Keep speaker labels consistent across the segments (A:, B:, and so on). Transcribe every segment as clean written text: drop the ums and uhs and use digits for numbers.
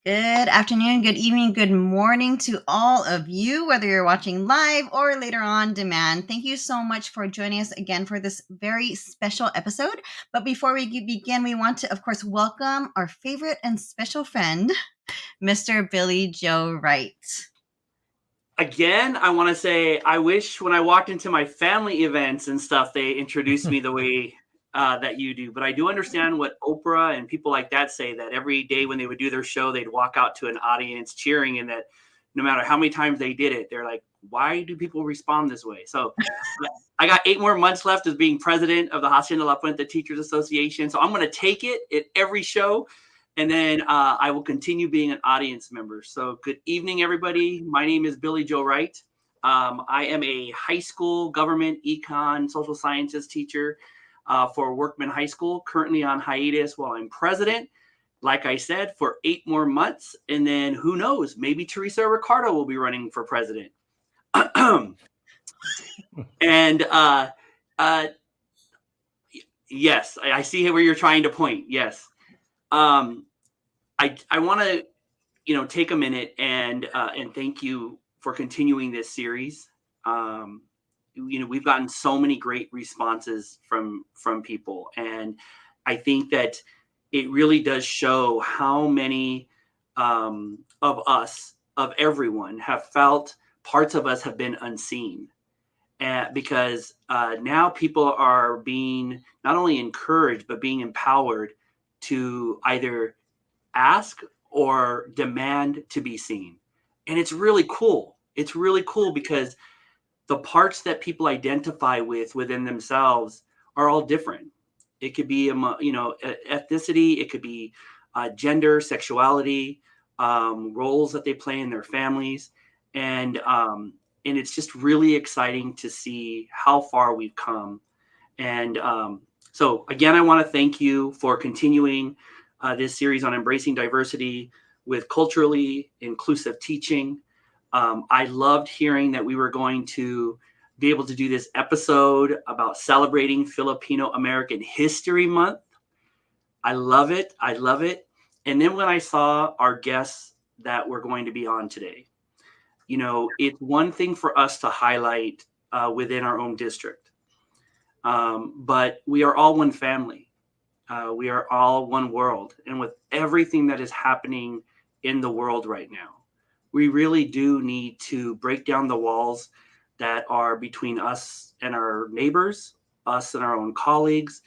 A: Good afternoon, good evening, good morning to all of you, whether you're watching live or later on demand. Thank you so much for joining us again for this very special episode. But before we begin, we want to, of course, welcome our favorite and special friend, Mr. Billy Joe Wright.
B: Again, I want to say I wish when I walked into my family events and stuff, they introduced me the way that you do. But I do understand what Oprah and people like that say, that every day when they would do their show, they'd walk out to an audience cheering, and that no matter how many times they did it, they're like, why do people respond this way? So I got 8 more months left as being president of the Hacienda La Puente Teachers Association. So I'm going to take it at every show. And then I will continue being an audience member. So good evening, everybody. My name is Billy Joe Wright. I am a high school government econ social sciences teacher for Workman High School, currently on hiatus while I'm president. Like I said, for 8 more months. And then who knows, maybe Teresa Ricardo will be running for president. And yes, I see where you're trying to point. Yes. I want to, take a minute and thank you for continuing this series. We've gotten so many great responses from people, and I think that it really does show how many of us, of everyone, have felt parts of us have been unseen. Because now people are being not only encouraged, but being empowered to either ask or demand to be seen. And it's really cool. It's really cool because the parts that people identify with within themselves are all different. It could be, ethnicity, it could be gender, sexuality, roles that they play in their families. And it's just really exciting to see how far we've come. And so again, I want to thank you for continuing this series on embracing diversity with culturally inclusive teaching. I loved hearing that we were going to be able to do this episode about celebrating Filipino American History Month. I love it. I love it. And then when I saw our guests that were going to be on today, it's one thing for us to highlight within our own district. But we are all one family. We are all one world. And with everything that is happening in the world right now, we really do need to break down the walls that are between us and our neighbors, us and our own colleagues,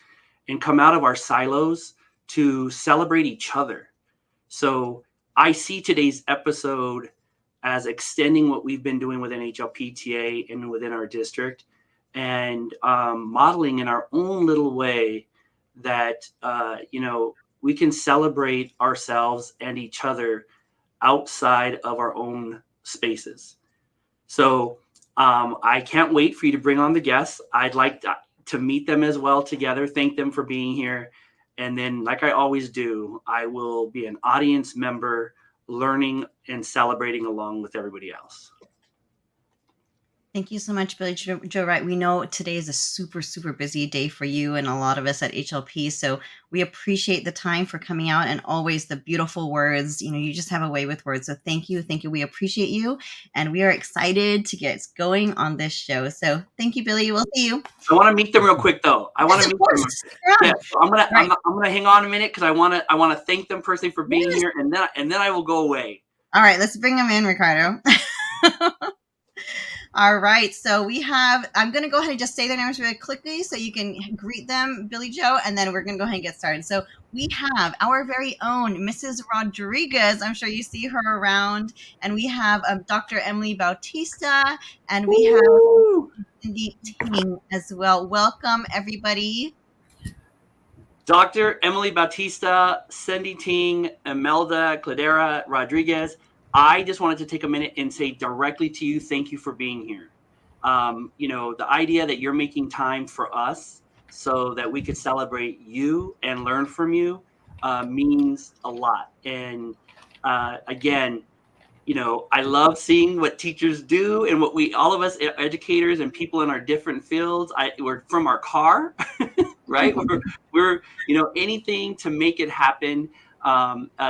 B: and come out of our silos to celebrate each other. So I see today's episode as extending what we've been doing within HLPTA and within our district, and modeling in our own little way that, we can celebrate ourselves and each other outside of our own spaces. So I can't wait for you to bring on the guests. I'd like to meet them as well together, thank them for being here. And then, like I always do, I will be an audience member, learning and celebrating along with everybody else.
A: Thank you so much, Billy Joe Wright. We know today is a super, super busy day for you and a lot of us at HLP. So we appreciate the time for coming out and always the beautiful words. You just have a way with words. So thank you. Thank you. We appreciate you. And we are excited to get going on this show. So thank you, Billy. We'll see you.
B: I want to meet them real quick, though. I want to meet them. Yeah, so I'm gonna hang on a minute because I want to thank them personally for being here, and then I will go away.
A: All right, let's bring them in, Ricardo. All right, so I'm going to go ahead and just say their names really quickly so you can greet them, Billy Joe, and then we're going to go ahead and get started. So we have our very own Mrs. Rodriguez. I'm sure you see her around. And we have Dr. Emily Bautista, and we have Cindy Ting as well. Welcome, everybody.
B: Dr. Emily Bautista, Cindy Ting, Imelda Cladera Rodriguez. I just wanted to take a minute and say directly to you, thank you for being here. The idea that you're making time for us so that we could celebrate you and learn from you means a lot. And again, I love seeing what teachers do and what all of us educators and people in our different fields, we're from our car, right? We're anything to make it happen.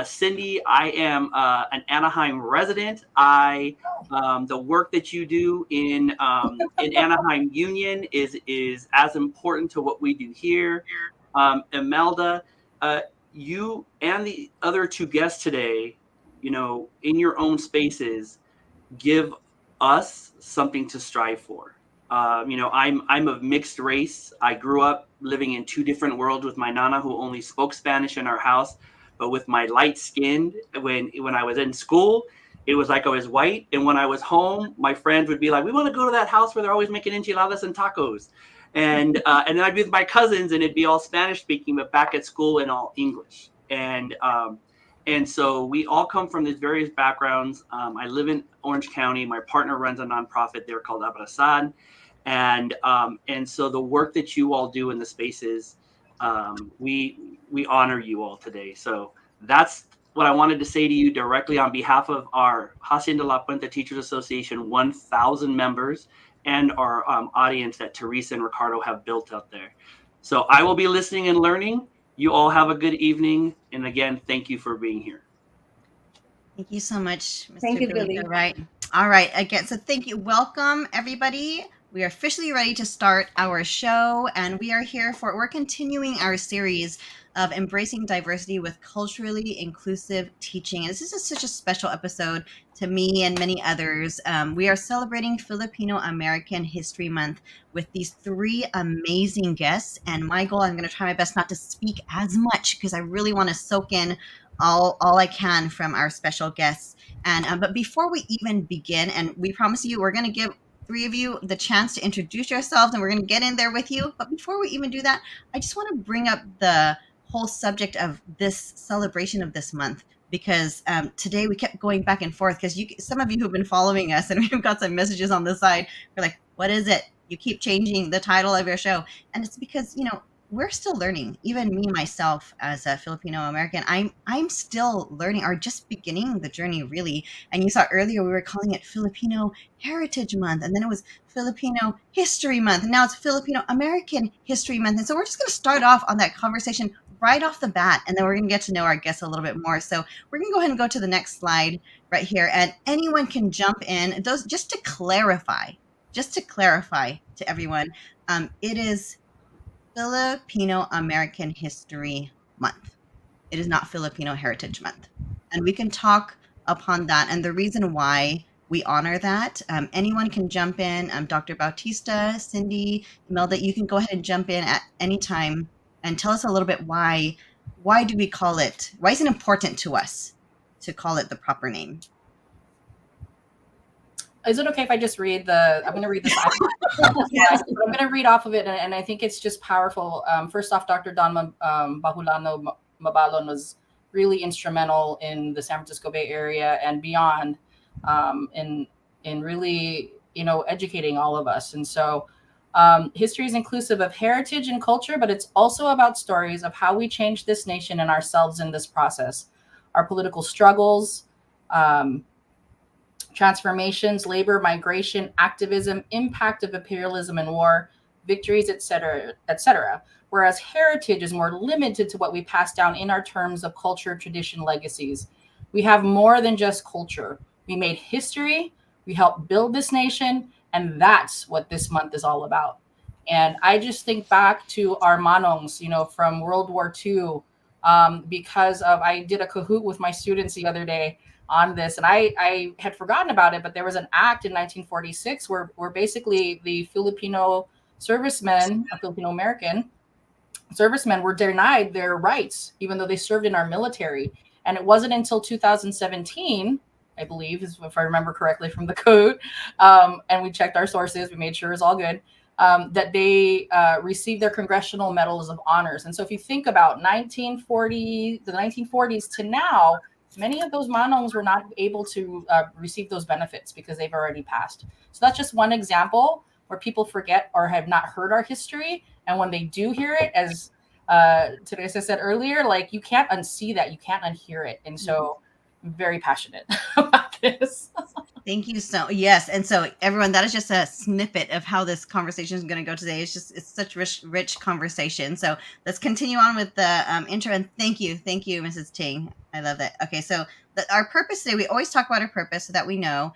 B: Cindy, I am an Anaheim resident. The work that you do in Anaheim Union is as important to what we do here. Imelda, you and the other two guests today, in your own spaces, give us something to strive for. I'm of mixed race. I grew up living in two different worlds with my nana, who only spoke Spanish in our house. But with my light skin, when I was in school, it was like I was white. And when I was home, my friends would be like, "We want to go to that house where they're always making enchiladas and tacos." And then I'd be with my cousins, and it'd be all Spanish speaking, but back at school in all English. And so we all come from these various backgrounds. I live in Orange County. My partner runs a nonprofit there called Abrazad. And so the work that you all do in the spaces, we honor you all today. So that's what I wanted to say to you directly on behalf of our Hacienda La Puente Teachers Association 1,000 members and our audience that Teresa and Ricardo have built out there. So I will be listening and learning. You all have a good evening. And again, thank you for being here.
A: Thank you so much, Mr.
C: Thank you,
A: Billy.
C: Billy.
A: Right. All right. Again, so thank you. Welcome, everybody. We are officially ready to start our show, and we're continuing our series of embracing diversity with culturally inclusive teaching. And this is such a special episode to me and many others. We are celebrating Filipino American History Month with these three amazing guests. And my goal, I'm going to try my best not to speak as much because I really want to soak in all I can from our special guests. And but before we even begin, and we promise you, we're going to give three of you the chance to introduce yourselves, and we're going to get in there with you. But before we even do that, I just want to bring up the whole subject of this celebration of this month, because today we kept going back and forth because some of you who've been following us, and we've got some messages on the side. We're like, what is it? You keep changing the title of your show. And it's because, we're still learning. Even me, myself, as a Filipino American, I'm still learning, or just beginning the journey, really. And you saw earlier we were calling it Filipino Heritage Month, and then it was Filipino History Month, and now it's Filipino American History Month. And so we're just going to start off on that conversation right off the bat, and then we're going to get to know our guests a little bit more. So we're going to go ahead and go to the next slide right here, and anyone can jump in. Those just to clarify to everyone, it is Filipino American History Month. It is not Filipino Heritage Month. And we can talk upon that and the reason why we honor that. Anyone can jump in. Dr. Bautista, Cindy, Imelda, you can go ahead and jump in at any time and tell us a little bit why do we call it, why is it important to us to call it the proper name?
C: Is it okay if I just I'm going to read the slide. Yes. I'm going to read off of it, and I think it's just powerful. First off, Dr. Don Bahulano Mabalon was really instrumental in the San Francisco Bay Area and beyond, in really, educating all of us. And so history is inclusive of heritage and culture, but it's also about stories of how we change this nation and ourselves in this process. Our political struggles, transformations, labor, migration, activism, impact of imperialism and war, victories, etc., etc. Whereas heritage is more limited to what we pass down in our terms of culture, tradition, legacies. We have more than just culture. We made history, we helped build this nation, and that's what this month is all about. And I just think back to our manongs, from World War II, because I did a Kahoot with my students the other day on this, and I had forgotten about it, but there was an act in 1946 where basically the Filipino servicemen, Filipino American servicemen, were denied their rights, even though they served in our military. And it wasn't until 2017, I believe, if I remember correctly from the code, and we checked our sources, we made sure it's all good, that they received their Congressional Medals of Honors. And so if you think about the 1940s to now, many of those manongs were not able to receive those benefits because they've already passed. So that's just one example where people forget or have not heard our history. And when they do hear it, as Teresa said earlier, like, you can't unsee that, you can't unhear it. And so I'm very passionate about this.
A: Thank you yes. And so everyone, that is just a snippet of how this conversation is going to go today. It's such rich conversation. So let's continue on with the intro. And thank you, Mrs. Ting. I love that. Okay, so our purpose today, we always talk about our purpose so that we know.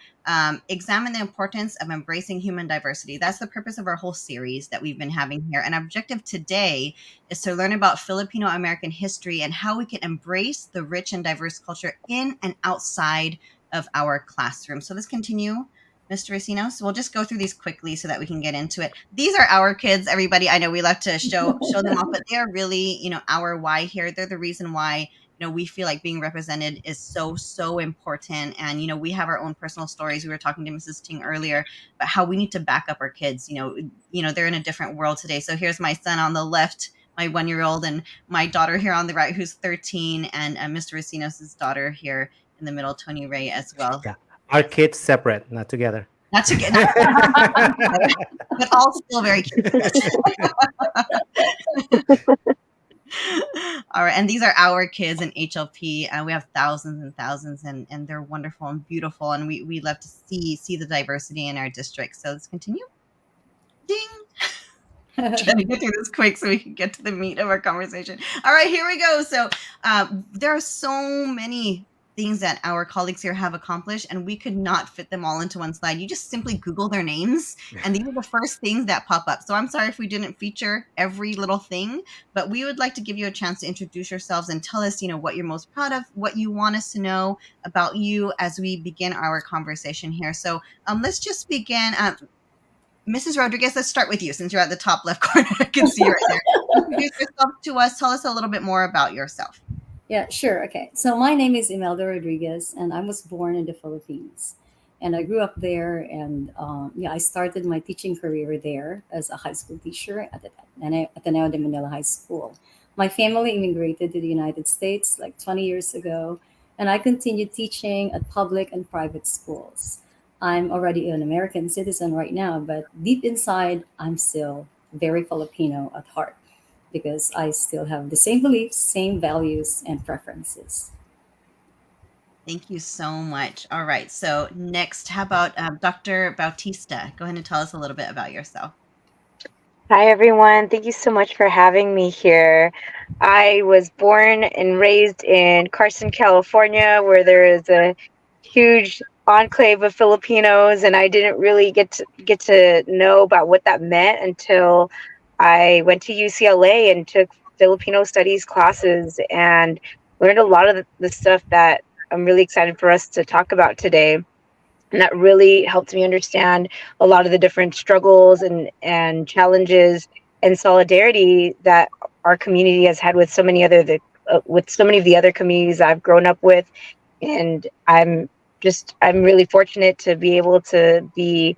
A: Examine the importance of embracing human diversity. That's the purpose of our whole series that we've been having here. And our objective today is to learn about Filipino American history and how we can embrace the rich and diverse culture in and outside of our classroom. So let's continue, Mr. Racino. We'll just go through these quickly so that we can get into it. These are our kids, everybody. I know we love to show them off, but they are really, our why here. They're the reason why, we feel like being represented is so important. And, we have our own personal stories. We were talking to Mrs. Ting earlier about how we need to back up our kids. They're in a different world today. So here's my son on the left, my 1-year-old, and my daughter here on the right, who's 13, and Mr. Racinos' daughter here in the middle, Tony Ray, as well.
D: Yeah, our kids separate, not together.
A: Not together, but all still very cute. All right, and these are our kids in HLP. We have thousands and thousands, and they're wonderful and beautiful, and we love to see the diversity in our district. So let's continue. Ding. Trying to get through this quick so we can get to the meat of our conversation. All right, here we go. So there are so many things that our colleagues here have accomplished, and we could not fit them all into one slide. You just simply Google their names, and these are the first things that pop up. So I'm sorry if we didn't feature every little thing, but we would like to give you a chance to introduce yourselves and tell us, what you're most proud of, what you want us to know about you as we begin our conversation here. So let's just begin. Mrs. Rodriguez, let's start with you since you're at the top left corner. I can see you right there. Introduce yourself to us. Tell us a little bit more about yourself.
E: Yeah, sure. Okay. So my name is Imelda Rodriguez, and I was born in the Philippines. And I grew up there, and I started my teaching career there as a high school teacher at Ateneo de Manila High School. My family immigrated to the United States like 20 years ago, and I continued teaching at public and private schools. I'm already an American citizen right now, but deep inside, I'm still very Filipino at heart, because I still have the same beliefs, same values, and preferences.
A: Thank you so much. All right. So next, how about Dr. Bautista? Go ahead and tell us a little bit about yourself.
F: Hi, everyone. Thank you so much for having me here. I was born and raised in Carson, California, where there is a huge enclave of Filipinos, and I didn't really get to know about what that meant until I went to UCLA and took Filipino studies classes and learned a lot of the stuff that I'm really excited for us to talk about today. And that really helped me understand a lot of the different struggles and challenges and solidarity that our community has had with so many of the other communities I've grown up with. And I'm really fortunate to be able to be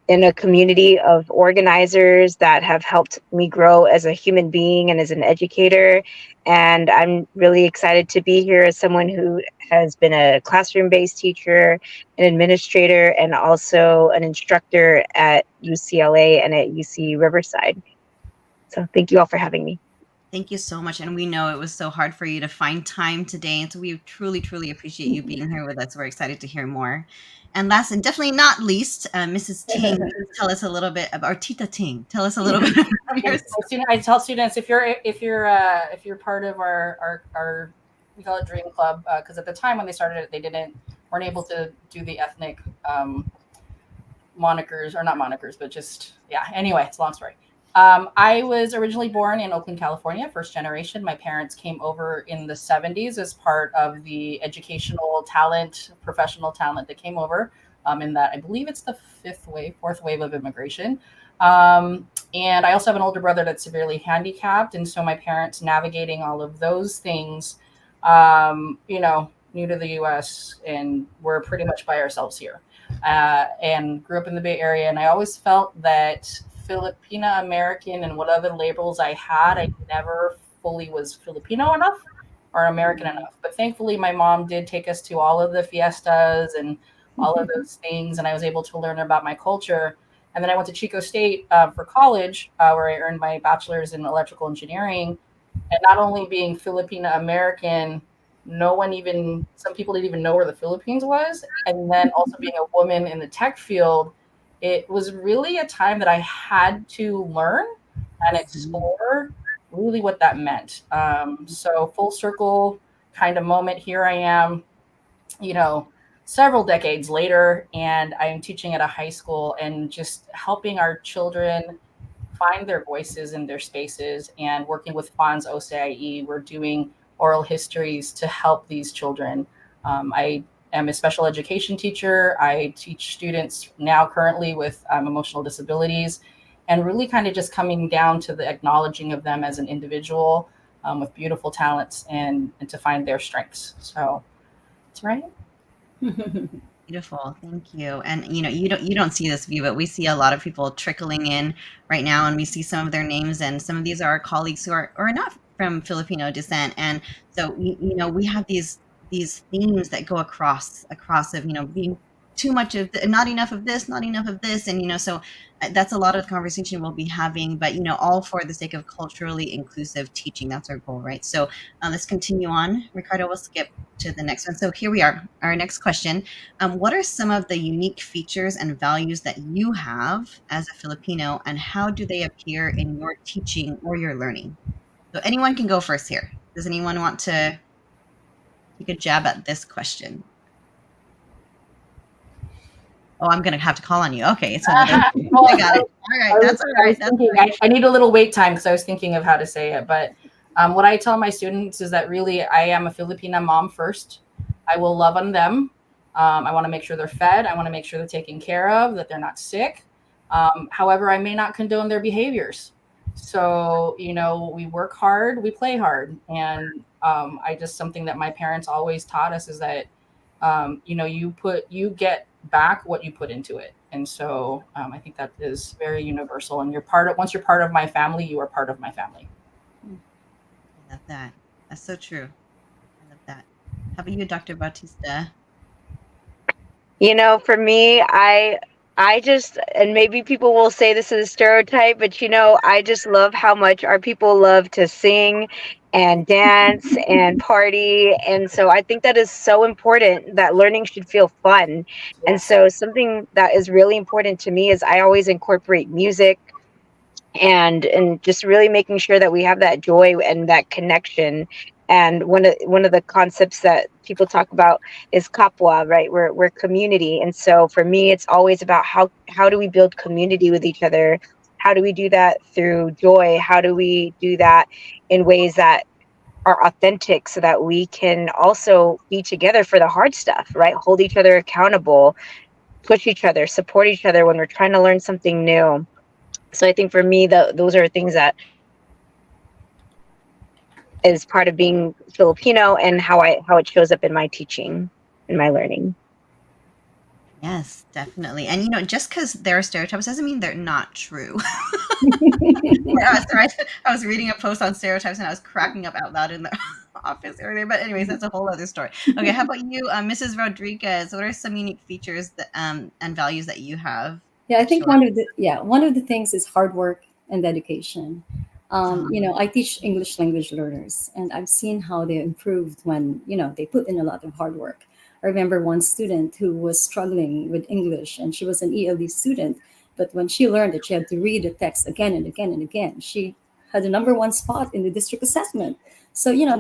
F: in a community of organizers that have helped me grow as a human being and as an educator. And I'm really excited to be here as someone who has been a classroom-based teacher, an administrator, and also an instructor at UCLA and at UC Riverside. So thank you all for having me.
A: Thank you so much. And we know it was so hard for you to find time today. And so we truly, truly appreciate you being here with us. We're excited to hear more. And last and definitely not least, Mrs. Ting, tell us a little bit about, or Tita Ting, tell us a little bit about yourself.
C: I tell students, if you're part of our we call it Dream Club, because at the time when they started it, they weren't able to do the ethnic monikers, or not monikers, but just, anyway, it's a long story. I was originally born in Oakland, California, first generation. My parents came over in the 70s as part of the educational talent, professional talent that came over in that, I believe it's the fourth wave of immigration. And I also have an older brother that's severely handicapped. And so my parents navigating all of those things, new to the US, and we're pretty much by ourselves here. And grew up in the Bay Area. And I always felt that Filipino American and what other labels I had, I never fully was Filipino enough or American enough. But thankfully, my mom did take us to all of the fiestas and all of those things, and I was able to learn about my culture. And then I went to Chico State for college, where I earned my bachelor's in electrical engineering. And not only being Filipino American, some people didn't even know where the Philippines was. And then also being a woman in the tech field, it was really a time that I had to learn and explore really what that meant. So full circle kind of moment. Here I am, several decades later, and I am teaching at a high school and just helping our children find their voices in their spaces and working with Fonz OCIE. We're doing oral histories to help these children. I am a special education teacher. I teach students now currently with emotional disabilities, and really kind of just coming down to the acknowledging of them as an individual with beautiful talents and to find their strengths. So that's right.
A: Beautiful, thank you. And you don't see this view, but we see a lot of people trickling in right now, and we see some of their names, and some of these are our colleagues who are not from Filipino descent, and so we have these themes that go across of being too much of not enough of this, not enough of this, and so that's a lot of the conversation we'll be having, but all for the sake of culturally inclusive teaching. That's our goal, right? So let's continue on. Ricardo, we'll skip to the next one. So here we are, our next question. What are some of the unique features and values that you have as a Filipino, and how do they appear in your teaching or your learning? So anyone can go first here. Does anyone want to take a jab at this question? Oh, I'm going to have to call on you. Okay, it's one of those. I got it. All right, that's all right.
C: I need a little wait time because I was thinking of how to say it. But what I tell my students is that really I am a Filipina mom first. I will love on them. I want to make sure they're fed. I want to make sure they're taken care of, that they're not sick. However, I may not condone their behaviors. So, we work hard, we play hard. And something that my parents always taught us is that, you get back what you put into it. And so I think that is very universal. And once you're part of my family, you are part of my family.
A: I love that. That's so true. I love that. How about you, Dr. Bautista?
F: For me, I just, and maybe people will say this is a stereotype, but I just love how much our people love to sing and dance and party. And so I think that is so important, that learning should feel fun. And so something that is really important to me is I always incorporate music and just really making sure that we have that joy and that connection. And one of the concepts that people talk about is kapwa, right? We're community. And so for me, it's always about how do we build community with each other? How do we do that through joy? How do we do that in ways that are authentic so that we can also be together for the hard stuff, right? Hold each other accountable, push each other, support each other when we're trying to learn something new. So I think for me, those are things that is part of being Filipino and how it shows up in my teaching and my learning.
A: Yes, definitely. And just because there are stereotypes doesn't mean they're not true. Sorry, I was reading a post on stereotypes and I was cracking up out loud in the office earlier. But anyways, that's a whole other story. Okay, how about you, Mrs. Rodriguez? What are some unique features that, and values that you have?
E: Yeah, I think
A: Sure.
E: one of the things is hard work and dedication. I teach English language learners, and I've seen how they improved when they put in a lot of hard work. I remember one student who was struggling with English, and she was an ELD student, but when she learned that she had to read the text again and again and again, she had the number one spot in the district assessment. So yeah,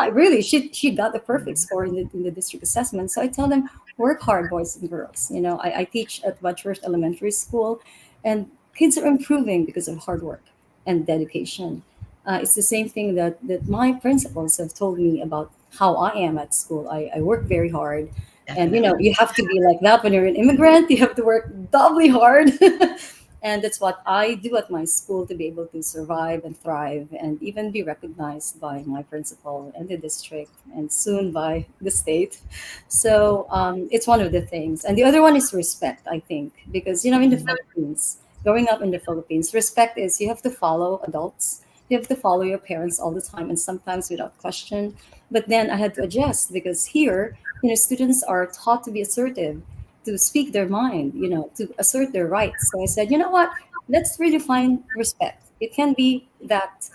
E: really, she got the perfect score in the district assessment. So I tell them, work hard, boys and girls. I teach at Wadsworth Elementary School, and kids are improving because of hard work and dedication. It's the same thing that my principals have told me about how I am at school. I work very hard. And you have to be like that when you're an immigrant. You have to work doubly hard. And that's what I do at my school to be able to survive and thrive and even be recognized by my principal and the district and soon by the state. So it's one of the things. And the other one is respect, I think, because, in the Philippines, growing up in the Philippines, respect is you have to follow adults. You have to follow your parents all the time and sometimes without question. But then I had to adjust because here, students are taught to be assertive, to speak their mind, to assert their rights. So I said, you know what? Let's redefine respect. It can be that,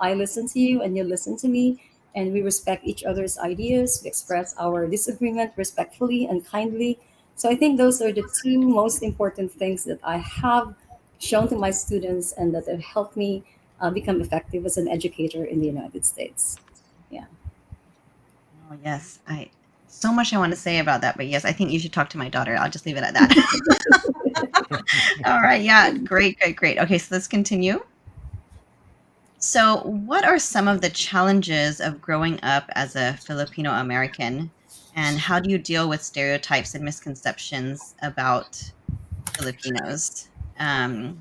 E: I listen to you and you listen to me. and we respect each other's ideas. We express our disagreement respectfully and kindly. So I think those are the two most important things that I have shown to my students and that have helped me become effective as an educator in the United States. Yeah.
A: Oh, yes. I so much I want to say about that, but yes, I think you should talk to my daughter. I'll just leave it at that. All right. Yeah. Great, great, great. Okay, so let's continue. So, what are some of the challenges of growing up as a Filipino American, and how do you deal with stereotypes and misconceptions about Filipinos? Um,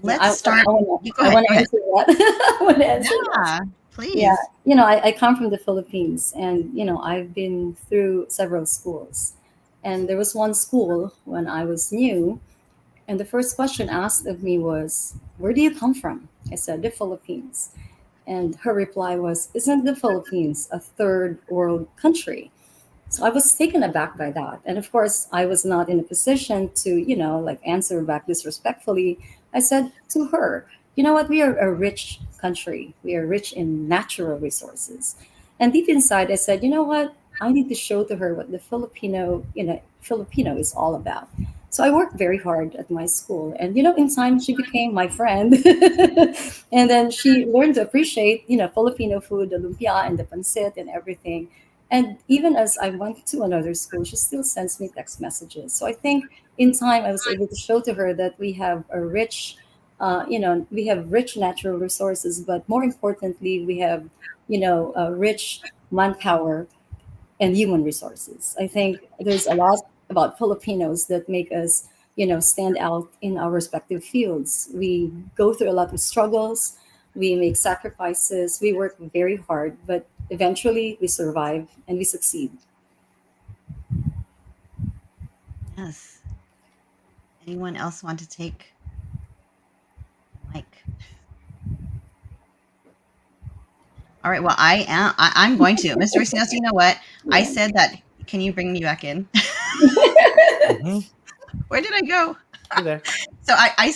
E: Yeah,
A: let's start. You go
E: I
A: ahead.
E: want
A: Go
E: to
A: ahead.
E: answer that. I want to answer that.
A: Yeah,
E: Yeah,
A: please.
E: I come from the Philippines, and I've been through several schools. And there was one school when I was new, and the first question asked of me was, "Where do you come from?" I said, "The Philippines." And her reply was, "Isn't the Philippines a third world country?" So I was taken aback by that. And of course, I was not in a position to, like answer back disrespectfully. I said to her, "You know what? We are a rich country. We are rich in natural resources." And deep inside, I said, "You know what? I need to show to her what the Filipino is all about." So I worked very hard at my school. And, in time, she became my friend. And then she learned to appreciate, Filipino food, the lumpia and the pancit and everything. And even as I went to another school, she still sends me text messages. So I think in time I was able to show to her that we have a rich, we have rich natural resources, but more importantly, we have, a rich manpower and human resources. I think there's a lot about Filipinos that make us, stand out in our respective fields. We go through a lot of struggles, we make sacrifices, we work very hard, but eventually we survive and we succeed.
A: Yes. Anyone else want to take Mike? All right. Well, I'm going to. Mr. Racines, you know what? I
E: Yeah.
A: said that. Can you bring me back in?
D: Mm-hmm.
A: Where did I go?
D: You there?
A: So I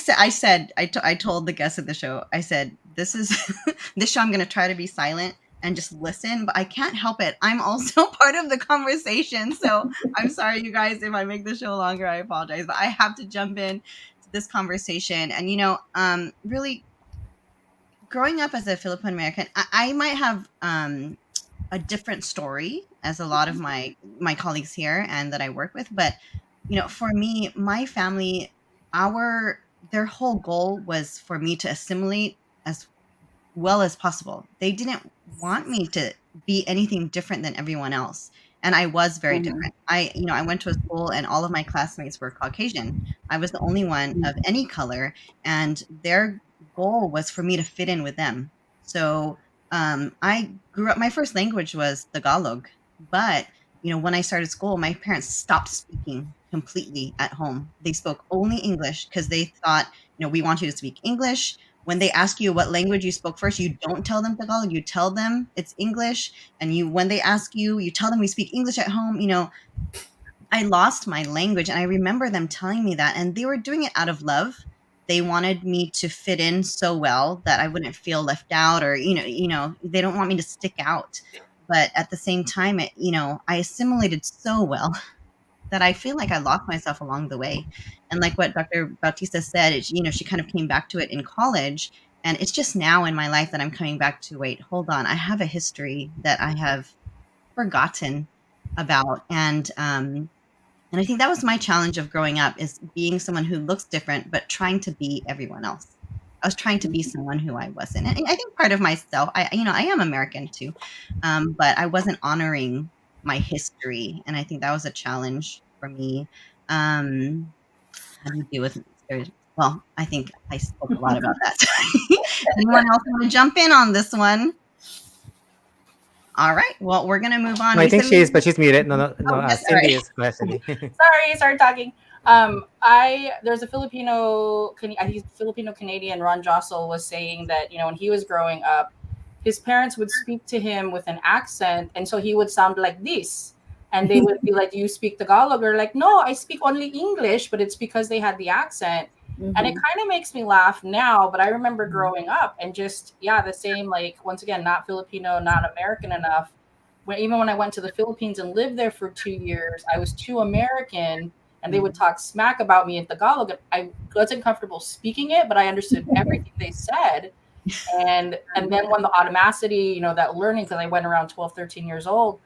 A: told the guests of the show, I said, this is this show, I'm going to try to be silent and just listen, but I can't help it. I'm also part of the conversation. So I'm sorry, you guys, if I make the show longer, I apologize, but I have to jump in to this conversation. And, really growing up as a Filipino American, I might have a different story as a lot of my colleagues here and that I work with. But for me, my family, our their whole goal was for me to assimilate as well as possible. They didn't want me to be anything different than everyone else. And I was very
E: Mhm.
A: different. I went to a school and all of my classmates were Caucasian. I was the only one of any color, and their goal was for me to fit in with them. So I grew up, my first language was Tagalog, but when I started school, my parents stopped speaking completely at home. They spoke only English because they thought, we want you to speak English. When they ask you what language you spoke first, you don't tell them Tagalog, you tell them it's English. And when they ask you, you tell them we speak English at home. I lost my language, and I remember them telling me that, and they were doing it out of love. They wanted me to fit in so well that I wouldn't feel left out, or they don't want me to stick out. But at the same time, I assimilated so well that I feel like I lost myself along the way. And like what Dr. Bautista said, she kind of came back to it in college. And it's just now in my life that I'm coming back to, wait, hold on. I have a history that I have forgotten about. And I think that was my challenge of growing up, is being someone who looks different, but trying to be everyone else. I was trying to be someone who I wasn't. And I think part of myself, I am American too, but I wasn't honoring my history. And I think that was a challenge for me. How do you deal with stereotypes? Well, I think I spoke a lot about that. Anyone else want to jump in on this one? All right. Well, we're going to move on.
D: No, I
A: We
D: think
A: said
D: she
A: we.
D: is, but she's muted. No, no, no.
A: Oh, yes. All
D: Cindy
A: right.
D: is. Go ahead, Cindy.
C: Sorry, started talking. There's a I think Filipino Canadian Ron Jossel was saying that when he was growing up, his parents would speak to him with an accent, and so he would sound like this, and they would be like, "Do you speak Tagalog?" Or like, "No, I speak only English," but it's because they had the accent. And it kind of makes me laugh now, but I remember growing up and just, the same, like, once again, not Filipino, not American enough. Even when I went to the Philippines and lived there for 2 years, I was too American, and they would talk smack about me in Tagalog. I wasn't comfortable speaking it, but I understood everything they said. And then when the automaticity, that learning, because I went around 12, 13 years old,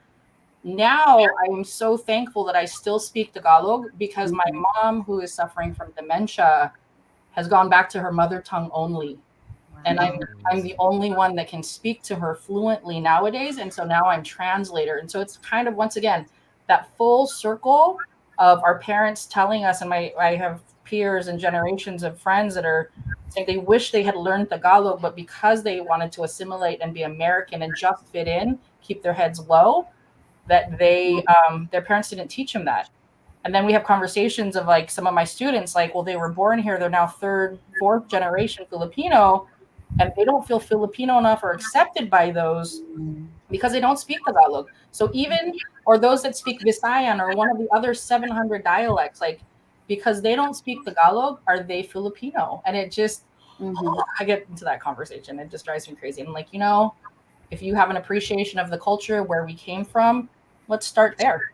C: now I'm so thankful that I still speak Tagalog, because my mom, who is suffering from dementia, has gone back to her mother tongue only. And I'm the only one that can speak to her fluently nowadays. And so now I'm translator. And so it's kind of, once again, that full circle of our parents telling us, and I have peers and generations of friends that are saying they wish they had learned Tagalog, but because they wanted to assimilate and be American and just fit in, keep their heads low, that their parents didn't teach them that. And then we have conversations of, like, some of my students, like, well, they were born here, they're now third, fourth generation Filipino, and they don't feel Filipino enough or accepted by those because they don't speak Tagalog. So or those that speak Visayan or one of the other 700 dialects, like, because they don't speak Tagalog, are they Filipino? And it just, I get into that conversation. It just drives me crazy. I'm like, if you have an appreciation of the culture, where we came from, let's start there.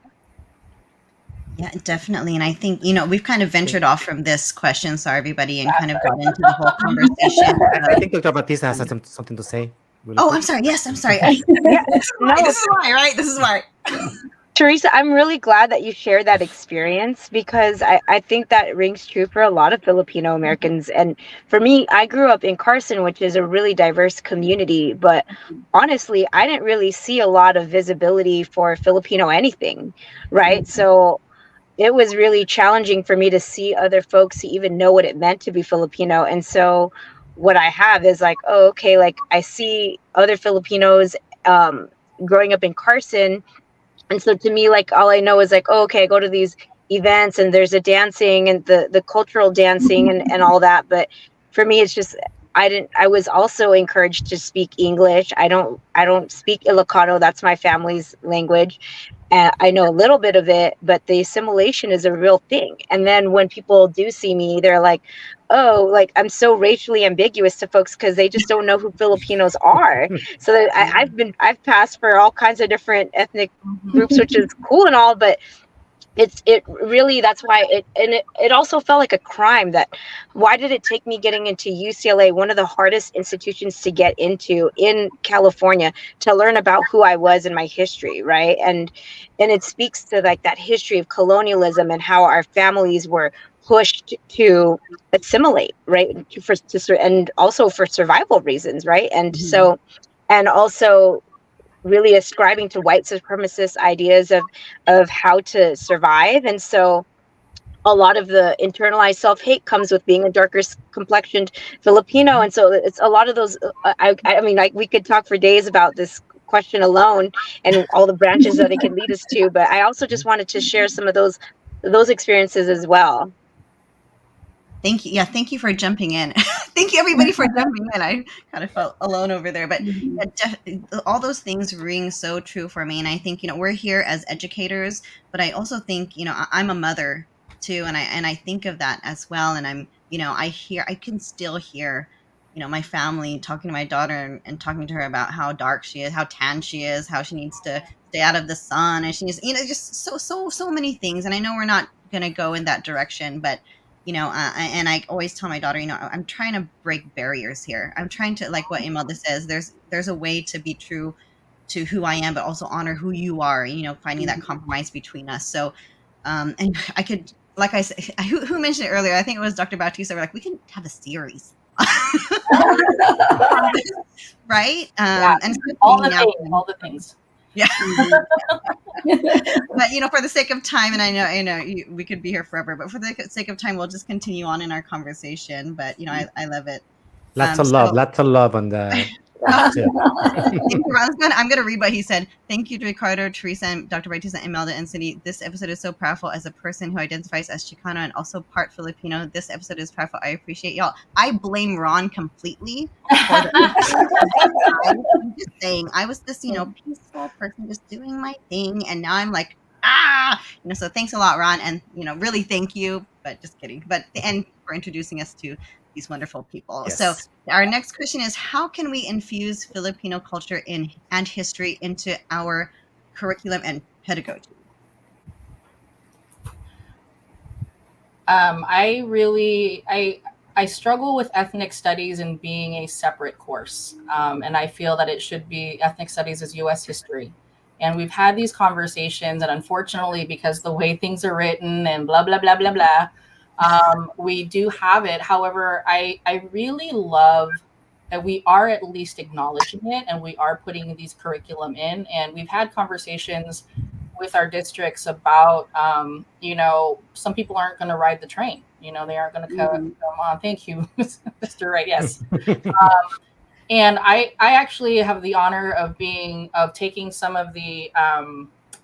A: Yeah, definitely. And I think, we've kind of ventured off from this question, sorry everybody, and kind of got into the whole conversation.
D: I think Dr. Batista has something to say.
A: Oh, I'm sorry. Yes, I'm sorry.
F: Yeah,
A: This is why, right? This is why.
F: Teresa, I'm really glad that you shared that experience, because I think that rings true for a lot of Filipino Americans. And for me, I grew up in Carson, which is a really diverse community. But honestly, I didn't really see a lot of visibility for Filipino anything, right? So it was really challenging for me to see other folks who even know what it meant to be Filipino. And so what I have is like, oh, okay, like I see other Filipinos growing up in Carson. And so to me, like, all I know is like, oh, okay, I go to these events and there's a dancing and the cultural dancing and all that. But for me, it's just, I was also encouraged to speak English. I don't speak Ilocano. That's my family's language. And I know a little bit of it, but the assimilation is a real thing. And then when people do see me, they're like, oh, like I'm so racially ambiguous to folks because they just don't know who Filipinos are. So that I've passed for all kinds of different ethnic groups, which is cool and all, but it really, that's why it also felt like a crime. That why did it take me getting into UCLA, one of the hardest institutions to get into in California, to learn about who I was and my history, right? And it speaks to like that history of colonialism and how our families were pushed to assimilate, right? And also for survival reasons, right? And so, and also really ascribing to white supremacist ideas of how to survive. And so a lot of the internalized self-hate comes with being a darker complexioned Filipino. And so it's a lot of those, I mean, like we could talk for days about this question alone and all the branches that it can lead us to, but I also just wanted to share some of those experiences as well.
A: Thank you. Yeah, thank you for jumping in. Thank you, everybody, for jumping in. I kind of felt alone over there, but all those things ring so true for me. And I think, we're here as educators, but I also think, I'm a mother too, and I think of that as well. And I'm, I can still hear, my family talking to my daughter and talking to her about how dark she is, how tan she is, how she needs to stay out of the sun, and she needs, just so many things. And I know we're not going to go in that direction, but and I always tell my daughter, I'm trying to break barriers here. I'm trying to, like what Imelda says, there's a way to be true to who I am, but also honor who you are, finding that compromise between us. So, and I could, like I said, who mentioned it earlier? I think it was Dr. Bautista. We're like, we can have a series. Right? And
C: all the things.
A: Yeah. But for the sake of time, and I know we could be here forever, but for the sake of time, we'll just continue on in our conversation. But I love it.
D: Lots of love on the.
A: I'm going to read what he said. Thank you to Ricardo, Teresa, and Dr. Bautista, Imelda, and Cindy. This episode is so powerful. As a person who identifies as Chicano and also part Filipino, this episode is powerful. I appreciate y'all. I blame Ron completely for I'm just saying, I was this, peaceful person just doing my thing, and now I'm like, So thanks a lot, Ron, and really thank you. But just kidding. And for introducing us to these wonderful people.
D: Yes.
A: So our next question is, how can we infuse Filipino culture and history into our curriculum and pedagogy?
C: I struggle with ethnic studies and being a separate course. And I feel that it should be ethnic studies as US history. And we've had these conversations, and unfortunately, because the way things are written and blah, blah, blah, blah, blah, we do have it. However, I really love that we are at least acknowledging it, and we are putting these curriculum in. And we've had conversations with our districts about, some people aren't going to ride the train. They aren't going to come on. Thank you, Mr. Right. Yes. And I actually have the honor of taking some of the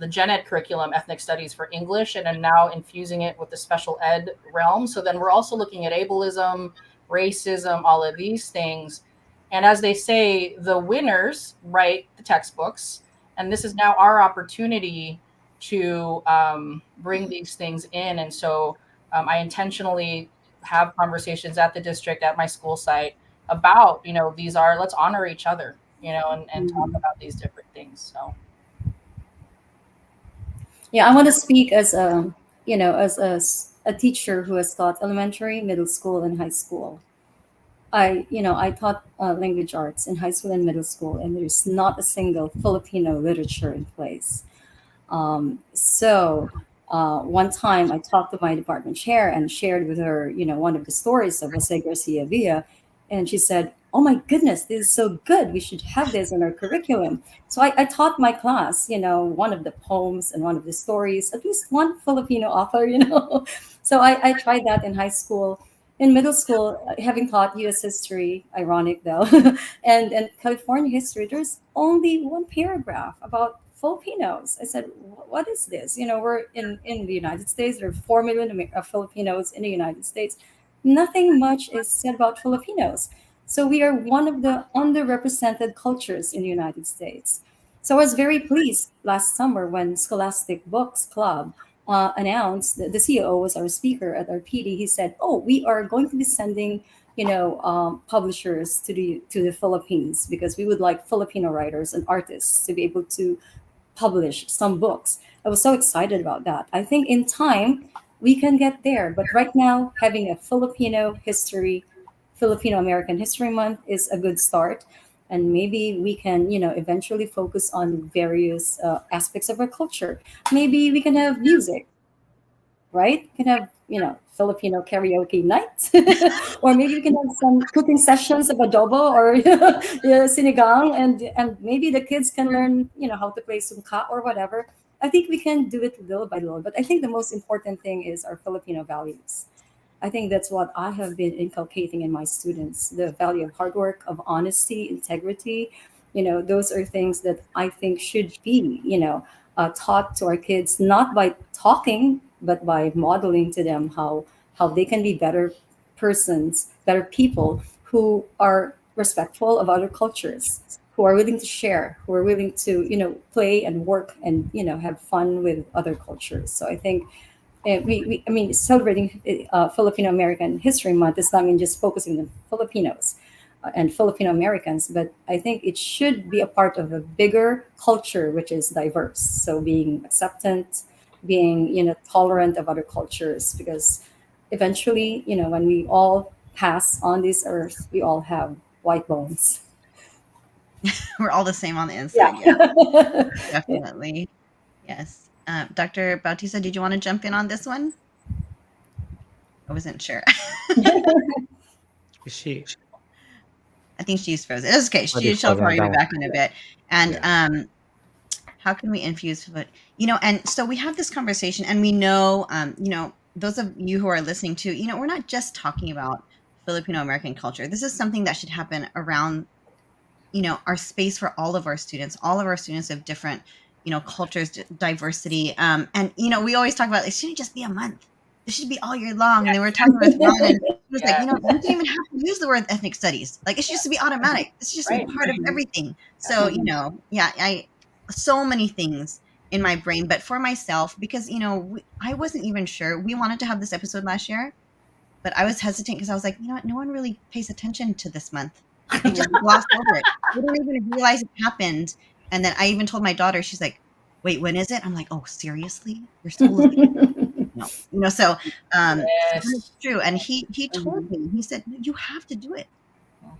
C: gen ed curriculum, ethnic studies for English, and I'm now infusing it with the special ed realm. So then we're also looking at ableism, racism, all of these things. And as they say, the winners write the textbooks. And this is now our opportunity to bring these things in. And so I intentionally have conversations at the district, at my school site, about, let's honor each other, and talk about these different things. So.
E: Yeah, I want to speak as a teacher who has taught elementary, middle school, and high school. I taught language arts in high school and middle school, and there's not a single Filipino literature in place. So one time I talked to my department chair and shared with her, one of the stories of Jose Garcia Villa. And she said, "Oh my goodness, this is so good. We should have this in our curriculum." So I taught my class, one of the poems and one of the stories, at least one Filipino author, So I tried that in high school. In middle school, having taught U.S. history, ironic though, and California history, there's only one paragraph about Filipinos. I said, "What is this?" We're in the United States. There are 4 million Filipinos in the United States. Nothing much is said about Filipinos. So we are one of the underrepresented cultures in the United States. So I was very pleased last summer when Scholastic Books Club announced that the CEO was our speaker at our PD. He said, "Oh, we are going to be sending, publishers to the Philippines because we would like Filipino writers and artists to be able to publish some books." I was so excited about that. I think in time we can get there, but right now having a Filipino American History Month is a good start, and maybe we can eventually focus on various aspects of our culture. Maybe we can have music, right? We can have Filipino karaoke nights, or maybe we can have some cooking sessions of adobo or sinigang, and maybe the kids can learn how to play sungka or whatever. I think we can do it little by little, but I think the most important thing is our Filipino values. I think that's what I have been inculcating in my students: the value of hard work, of honesty, integrity. Those are things that I think should be taught to our kids, not by talking, but by modeling to them how they can be better persons, better people who are respectful of other cultures, who are willing to share, who are willing to play and work and have fun with other cultures. So I think I mean, celebrating Filipino American History Month does not mean just focusing on Filipinos and Filipino Americans, but I think it should be a part of a bigger culture which is diverse. So being acceptant, being tolerant of other cultures, because eventually when we all pass on this earth, we all have white bones.
A: We're all the same on the inside. Yeah. Definitely. Yes. Dr. Bautista, did you want to jump in on this one? I wasn't sure.
D: Is she?
A: I think she's frozen. It's okay. She'll probably be back in a bit. And how can we infuse food? And so we have this conversation, and we know, those of you who are listening to, we're not just talking about Filipino American culture. This is something that should happen around, our space for all of our students. All of our students have different cultures, diversity. And, we always talk about, it shouldn't just be a month. It should be all year long. And then we're talking with Ron, and he was like, you don't even have to use the word ethnic studies. Like, it should just be automatic. It's just be part of everything. So, so many things in my brain, but for myself, because I wasn't even sure. We wanted to have this episode last year, but I was hesitant because I was like, you know what, no one really pays attention to this month. They just gloss over it. They don't even realize it happened. And then I even told my daughter, she's like, wait, when is it? I'm like, oh, seriously? You're still looking? No. So it's true. And he told me, he said, you have to do it.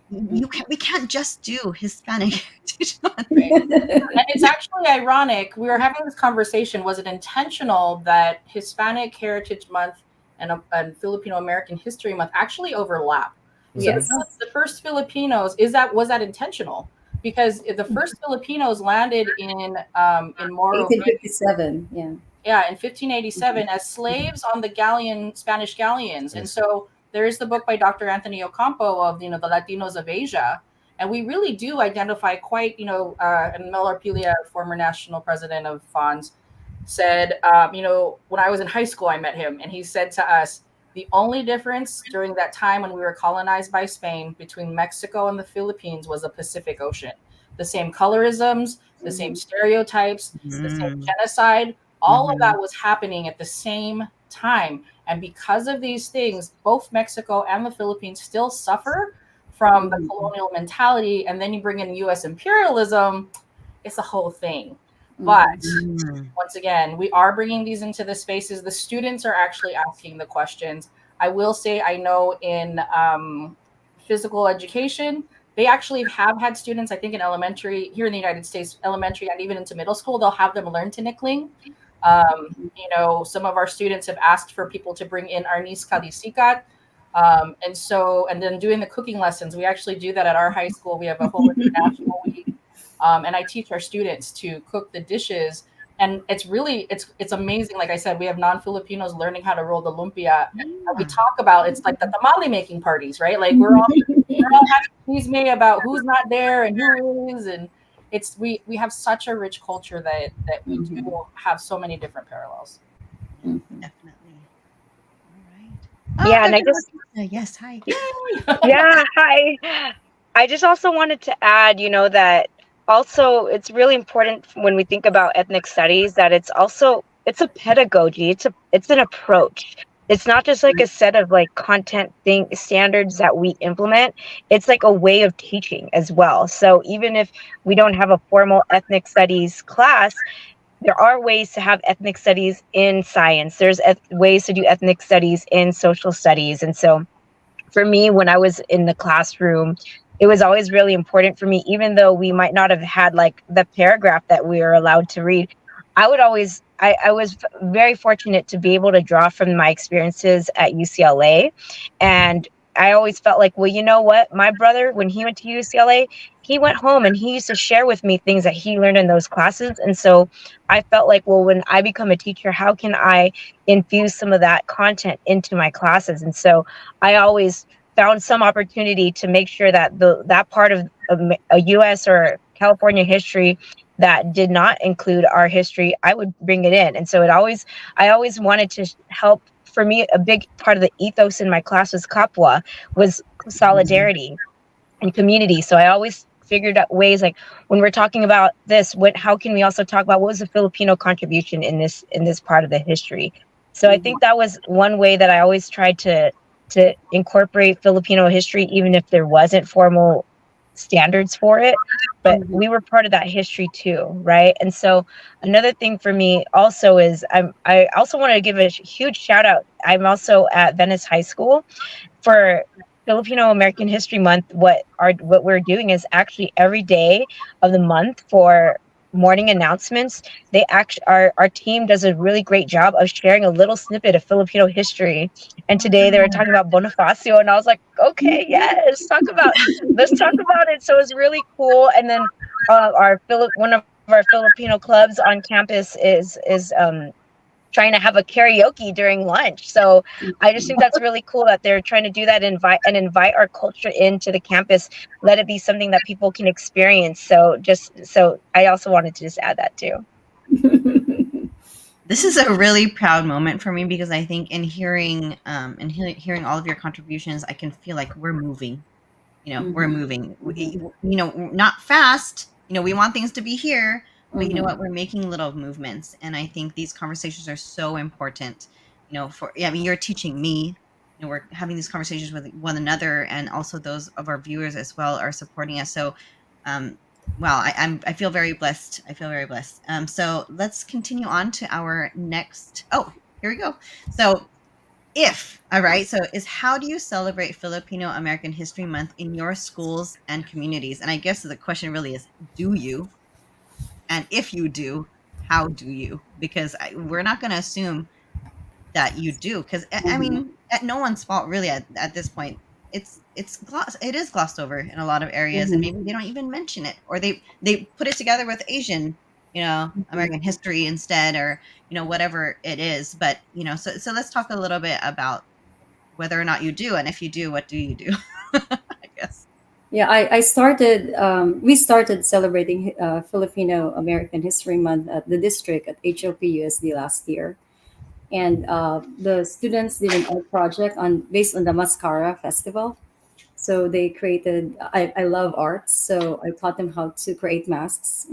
A: We can't just do Hispanic Heritage Month.
C: Right. And it's actually ironic. We were having this conversation. Was it intentional that Hispanic Heritage Month and Filipino American History Month actually overlap?
E: Yes.
C: So the first Filipinos, was that intentional? Because the first Filipinos landed in Morro
E: 1857. Yeah.
C: Yeah, in 1587 as slaves on the Spanish galleons.
D: Yes.
C: And so there is the book by Dr. Anthony Ocampo of the Latinos of Asia, and we really do identify quite and Mel Arpilia, former national president of FONS, said when I was in high school I met him, and he said to us, the only difference during that time when we were colonized by Spain between Mexico and the Philippines was the Pacific Ocean. The same colorisms, the same stereotypes, the same genocide, all of that was happening at the same time. And because of these things, both Mexico and the Philippines still suffer from the colonial mentality. And then you bring in US imperialism, it's a whole thing. But once again, we are bringing these into the spaces. The students are actually asking the questions. I will say, I know in physical education, they actually have had students, I think in elementary, here in the United States, elementary and even into middle school, they'll have them learn Tinikling. Some of our students have asked for people to bring in Arnis Kalisikat. And then doing the cooking lessons, we actually do that at our high school. We have a whole international week. And I teach our students to cook the dishes. And it's really, it's amazing. Like I said, we have non-Filipinos learning how to roll the lumpia. And we talk about, it's like the tamale making parties, right? Like we're all having tease me about who's not there and who is. And it's, we have such a rich culture that we do have so many different parallels.
A: Definitely. All right.
F: Yeah, and I just
A: yes, hi.
F: yeah, hi. I just also wanted to add, that also it's really important when we think about ethnic studies that it's a pedagogy, it's an approach. It's not just like a set of like content standards that we implement. It's like a way of teaching as well. So even if we don't have a formal ethnic studies class, there are ways to have ethnic studies in science. There's ways to do ethnic studies in social studies. And so for me, when I was in the classroom, it was always really important for me, even though we might not have had like the paragraph that we were allowed to read. I was very fortunate to be able to draw from my experiences at UCLA. And I always felt like, well, you know what? My brother, when he went to UCLA, he went home and he used to share with me things that he learned in those classes. And so I felt like, well, when I become a teacher, how can I infuse some of that content into my classes? And so I always found some opportunity to make sure that that part of a US or California history that did not include our history, I would bring it in. And so I always wanted to help. For me, a big part of the ethos in my class was solidarity and community. So I always figured out ways, like when we're talking about this, how can we also talk about what was the Filipino contribution in this part of the history? So I think that was one way that I always tried to incorporate Filipino history, even if there wasn't formal standards for it, but we were part of that history too, right? And so another thing for me also is I also want to give a huge shout out. I'm also at Venice High School for Filipino American History Month. What we're doing is actually every day of the month for morning announcements, our team does a really great job of sharing a little snippet of Filipino history. And today they were talking about Bonifacio, and I was like, okay, yes, let's talk about it. So it's really cool. And then one of our Filipino clubs on campus is trying to have a karaoke during lunch. So I just think that's really cool that they're trying to do that, invite our culture into the campus, let it be something that people can experience. So I also wanted to just add that too.
A: This is a really proud moment for me because I think in hearing hearing all of your contributions, I can feel like we're moving. We're moving. Not fast. We want things to be here, But you know what? We're making little movements, and I think these conversations are so important. I mean, you're teaching me. We're having these conversations with one another, and also those of our viewers as well are supporting us. So, wow, I feel very blessed. I feel very blessed. So let's continue on to our next. Oh, here we go. So all right, so is how do you celebrate Filipino American History Month in your schools and communities? And I guess the question really is, do you? And if you do, how do you? Because we're not going to assume that you do, because I mean, at no one's fault really at this point. It is glossed over in a lot of areas, and maybe they don't even mention it, or they put it together with Asian, American history instead, or whatever it is. But so let's talk a little bit about whether or not you do, and if you do, what do you do? I guess.
E: Yeah, I started. We started celebrating Filipino American History Month at the district at HOPUSD last year, and the students did an art project based on the Mascara Festival. So they created. I love arts, so I taught them how to create masks.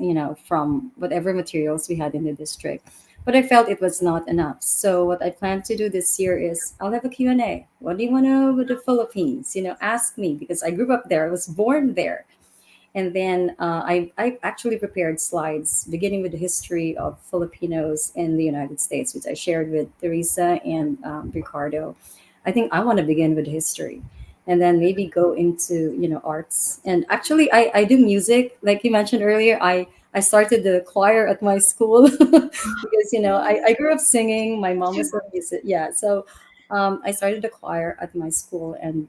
E: From whatever materials we had in the district. But I felt it was not enough. So what I plan to do this year is I'll have a Q&A. What do you want to know about the Philippines? Ask me because I grew up there. I was born there. And then I actually prepared slides beginning with the history of Filipinos in the United States, which I shared with Teresa and Ricardo. I think I want to begin with history and then maybe go into, arts. And actually, I do music. Like you mentioned earlier, I started the choir at my school because, I grew up singing. My mom was a music. Yeah. So I started a choir at my school, and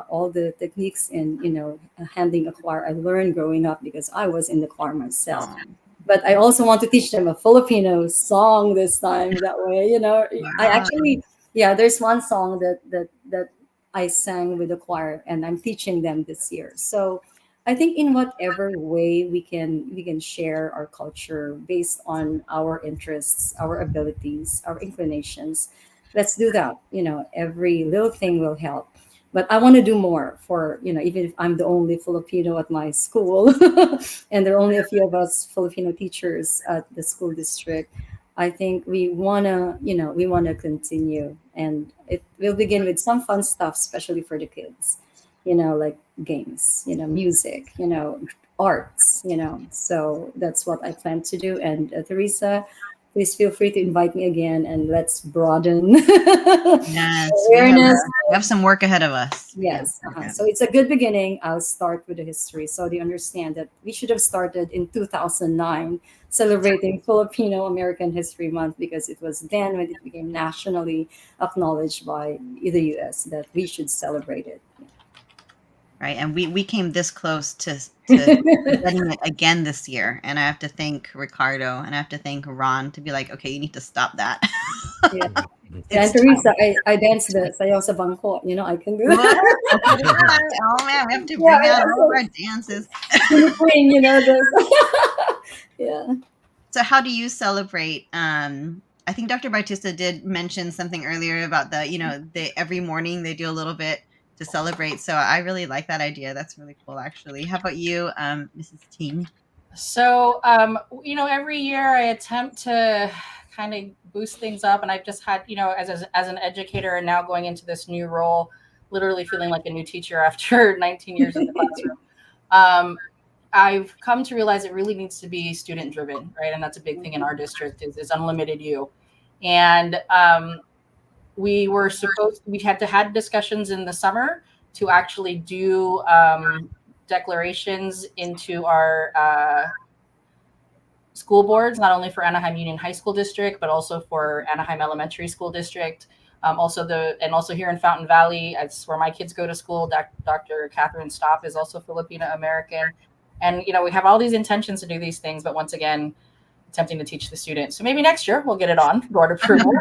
E: all the techniques in handling a choir I learned growing up because I was in the choir myself. But I also want to teach them a Filipino song this time. That way, I actually, yeah, there's one song that I sang with the choir, and I'm teaching them this year. So I think in whatever way we can share our culture based on our interests, our abilities, our inclinations. Let's do that. Every little thing will help. But I want to do more for, even if I'm the only Filipino at my school and there are only a few of us Filipino teachers at the school district. I think we wanna continue, and it will begin with some fun stuff, especially for the kids. Like games, music, arts. So that's what I plan to do. And Teresa, please feel free to invite me again, and let's broaden
A: Yes,
E: awareness.
A: we have some work ahead of us.
E: Yes.
A: Yeah.
E: So it's a good beginning. I'll start with the history so they understand that we should have started in 2009 celebrating Filipino American History Month because it was then when it became nationally acknowledged by the US that we should celebrate it.
A: Right, and we came this close to getting it again this year, and I have to thank Ricardo and I have to thank Ron to be like, okay, you need to stop that.
E: Yeah.
A: It's
E: And Teresa, I danced the sayaw sa bangko. I can do
A: What?
E: that.
A: Oh man, we have to bring out all of our dances.
E: Queen, yeah.
A: So how do you celebrate? I think Dr. Bautista did mention something earlier about they every morning they do a little bit to celebrate. So I really like that idea. That's really cool, actually. How about you, Mrs. Ting?
C: So, every year I attempt to kind of boost things up, and I've just had, as an educator and now going into this new role, literally feeling like a new teacher after 19 years in the classroom. I've come to realize it really needs to be student driven, right? And that's a big thing in our district is unlimited you. And we had discussions in the summer to actually do declarations into our school boards, not only for Anaheim Union High School District, but also for Anaheim Elementary School District. Also here in Fountain Valley, it's where my kids go to school. Dr. Catherine Stopp is also Filipino American. And, we have all these intentions to do these things, but once again, attempting to teach the students. So maybe next year we'll get it on board approval.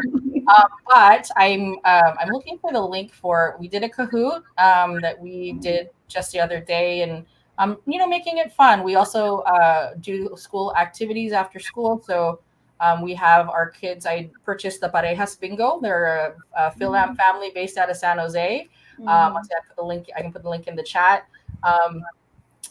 C: But I'm looking for the link we did a Kahoot that we did just the other day, and making it fun. We also do school activities after school. So we have our kids. I purchased the Parejas Bingo. They're a Philam family based out of San Jose. Once I can put the link in the chat.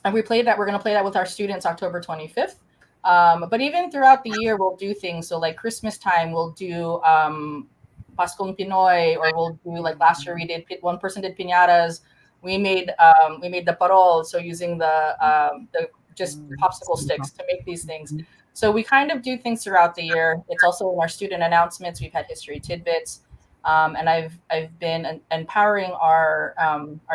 C: And we played that. We're going to play that with our students October 25th. But even throughout the year, we'll do things. So like Christmas time, we'll do Paskong Pinoy, or we'll do like last year we did one person did piñatas. We made the parol, so using the just popsicle sticks to make these things. So we kind of do things throughout the year. It's also in our student announcements. We've had history tidbits, and I've been empowering our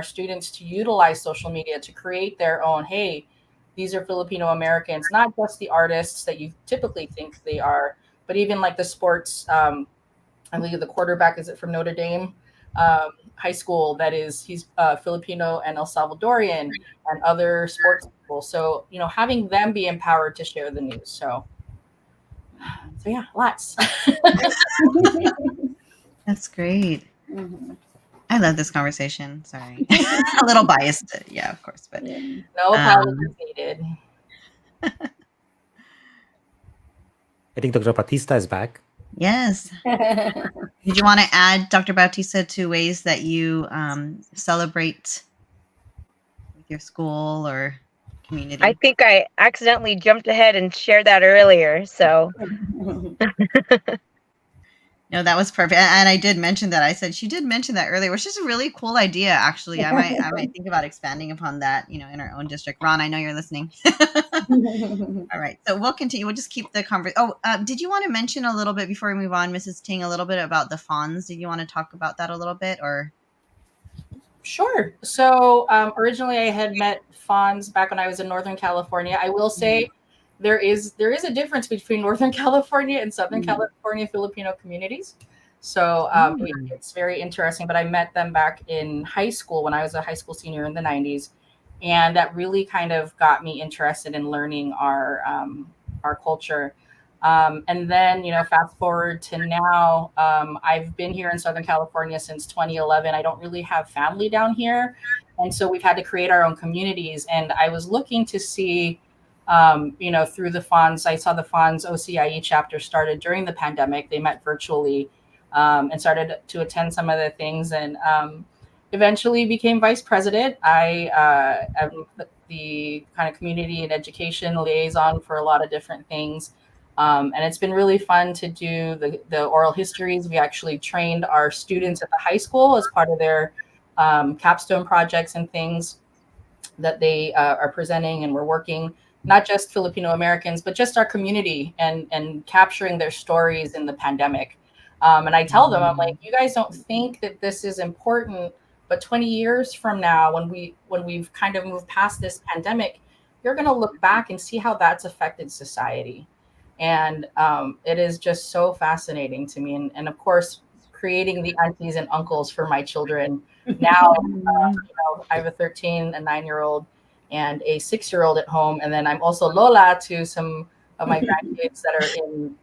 C: students to utilize social media to create their own. Hey, these are Filipino Americans, not just the artists that you typically think they are, but even like the sports. I believe the quarterback is it from Notre Dame high school. He's Filipino and El Salvadorian and other sports people. So having them be empowered to share the news. So yeah, lots.
A: That's great.
E: Mhm.
A: I love this conversation. Sorry. A little biased. Yeah, of course. But
E: Yeah.
C: No apologies needed.
D: I think Dr. Batista is back.
A: yes. Did you want to add, Dr. Bautista, to ways that you celebrate with your school or community?
F: I think I accidentally jumped ahead and shared that earlier. So
A: No, that was perfect. And I did mention that. I said she did mention that earlier, which is a really cool idea, actually. I might think about expanding upon that, in our own district. Ron, I know you're listening. All right. So we'll continue. We'll just keep the conversation. Oh, did you want to mention a little bit before we move on, Mrs. Ting, a little bit about the fawns? Did you want to talk about that a little bit, or?
C: Sure. So originally I had met Fonz back when I was in Northern California. I will say there is a difference between Northern California and Southern California Filipino communities. So it's very interesting. But I met them back in high school when I was a high school senior in the 90s. And that really kind of got me interested in learning our culture. And then, fast forward to now, I've been here in Southern California since 2011. I don't really have family down here. And so we've had to create our own communities. And I was looking to see, through the Fonz, I saw the Fonz OCIE chapter started during the pandemic. They met virtually and started to attend some of the things, and eventually became vice president. I am the kind of community and education liaison for a lot of different things. And it's been really fun to do the oral histories. We actually trained our students at the high school as part of their capstone projects and things that they are presenting, and we're working not just Filipino Americans, but just our community and capturing their stories in the pandemic. And I tell them, I'm like, you guys don't think that this is important, but 20 years from now, when we've kind of moved past this pandemic, you're going to look back and see how that's affected society. And it is just so fascinating to me. And of course, creating the aunties and uncles for my children. Now, I have a 13, a 9-year-old, and a 6-year-old at home. And then I'm also Lola to some of my grandkids that are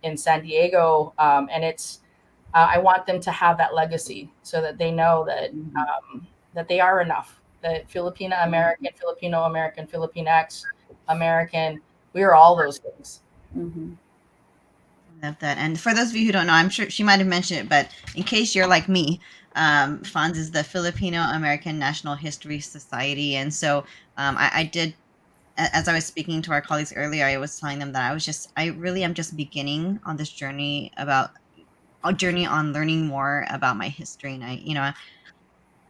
C: in San Diego. And it's, I want them to have that legacy so that they know that that they are enough, that Filipino American, Filipinx American, we are all those things.
E: Mm-hmm.
A: Love that. And for those of you who don't know, I'm sure she might have mentioned it, but in case you're like me, FONS is the Filipino American National History Society. And so I did, as I was speaking to our colleagues earlier, I was telling them that I really am just beginning on this journey on learning more about my history. And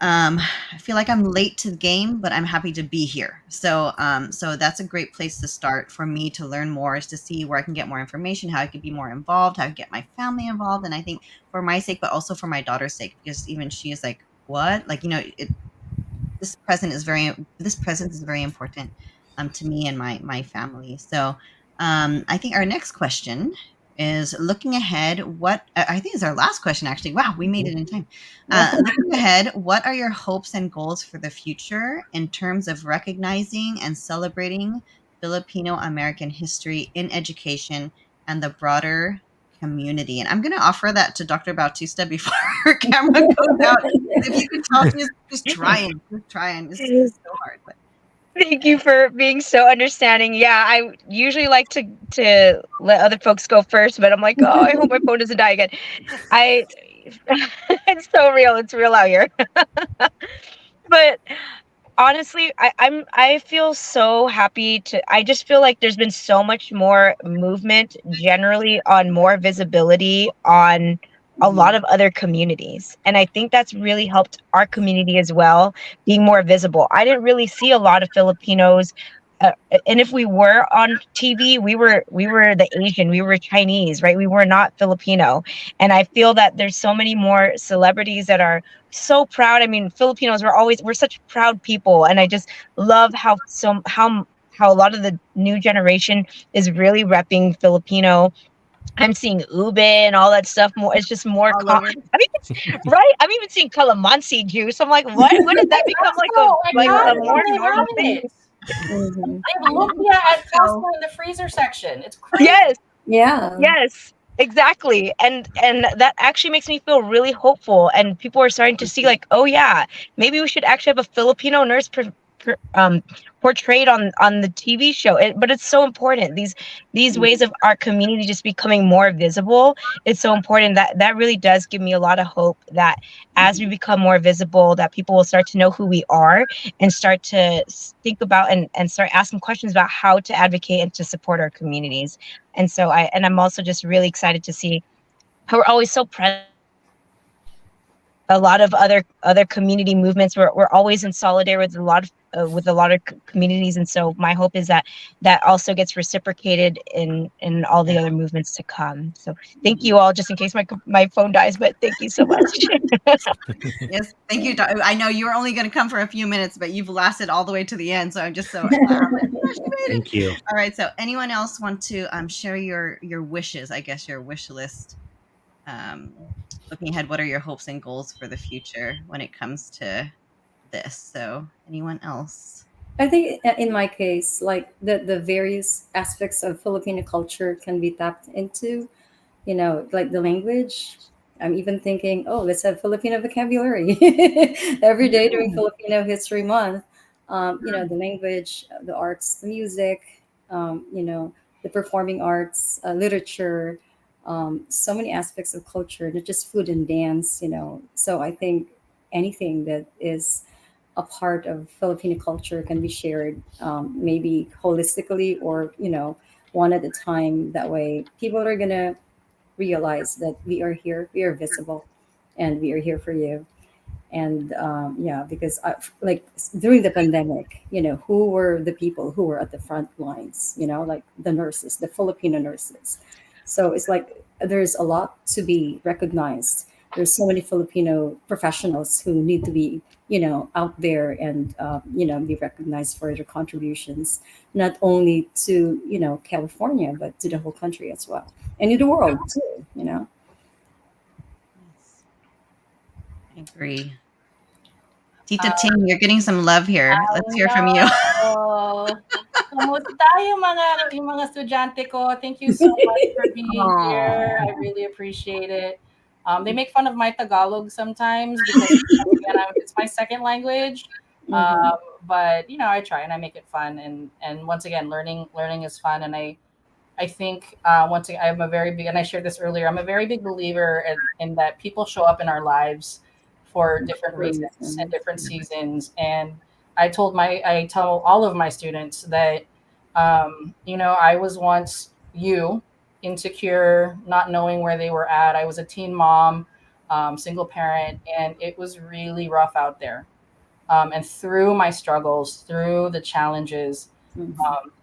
A: I feel like I'm late to the game, but I'm happy to be here. So that's a great place to start for me to learn more, is to see where I can get more information, how I could be more involved, how I can get my family involved. And I think for my sake, but also for my daughter's sake, because even she is like, what? Like, this presence is very important to me and my family. So I think our next question is, looking ahead, what I think is our last question, actually. Wow, we made it in time. Looking ahead, what are your hopes and goals for the future in terms of recognizing and celebrating Filipino American history in education and the broader community? And I'm going to offer that to Dr. Bautista before her camera goes out. If you could talk, just try and this is so hard. But.
F: Thank you for being so understanding. Yeah, I usually like to let other folks go first, but I'm like, oh, I hope my phone doesn't die again. It's so real. It's real out here. But honestly, I feel so happy I just feel like there's been so much more movement generally on more visibility on a lot of other communities. And I think that's really helped our community as well, being more visible. I didn't really see a lot of Filipinos. And if we were on TV, we were the Asian, we were Chinese, right? We were not Filipino. And I feel that there's so many more celebrities that are so proud. I mean, Filipinos, we're such proud people, and I just love how a lot of the new generation is really repping Filipino. I'm seeing ube and all that stuff more. It's just more.
A: All over.
F: I mean, it's right. I'm even seeing calamansi juice. I'm like, what? When did that become like a more
C: they have
F: normal thing?
C: it.
E: Mhm.
C: They have lumpia at Costco in the freezer section. It's crazy.
F: Yes.
E: Yeah.
F: Yes, exactly. And that actually makes me feel really hopeful. And people are starting to see like, oh yeah, maybe we should actually have a Filipino nurse portrayed on the TV show. But it's so important. These ways of our community just becoming more visible. It's so important that really does give me a lot of hope that as we become more visible, that people will start to know who we are and start to think about and start asking questions about how to advocate and to support our communities. And so I'm also just really excited to see how we're always so present. A lot of other community movements. We're always in solidarity with a lot of communities, and so my hope is that that also gets reciprocated in all the other movements to come. So thank you all. Just in case my phone dies, but thank you so much.
A: Yes, thank you. I know you were only going to come for a few minutes, but you've lasted all the way to the end. So I'm just so she made it.
D: Thank you.
A: All right. So anyone else want to share your wishes? I guess your wish list. Looking ahead, what are your hopes and goals for the future when it comes to this? So anyone else?
E: I think in my case, like the various aspects of Filipino culture can be tapped into, like the language. I'm even thinking, oh, let's have Filipino vocabulary every day during Filipino History Month. The language, the arts, the music, the performing arts, literature, so many aspects of culture, not just food and dance. So I think anything that is a part of Filipino culture can be shared, maybe holistically or, one at a time. That way, people are going to realize that we are here, we are visible, and we are here for you. And yeah, because like during the pandemic, who were the people who were at the front lines, like the nurses, the Filipino nurses. So it's like there's a lot to be recognized. There's so many Filipino professionals who need to be, out there and, be recognized for their contributions, not only to, California, but to the whole country as well. And in the world too.
A: Yes, I agree. Tita Ting, you're getting some love here. Let's hear from you.
C: Kamusta yung mga estudyante ko? Thank you so much for being here. I really appreciate it. They make fun of my Tagalog sometimes because again, it's my second language. But I try and I make it fun. And once again, learning is fun. And I think once again, I'm a very big, and I shared this earlier, I'm a very big believer in that people show up in our lives for different reasons and different seasons. And I tell all of my students that, I was once insecure, not knowing where they were at. I was a teen mom, single parent, and it was really rough out there. And through my struggles, through the challenges,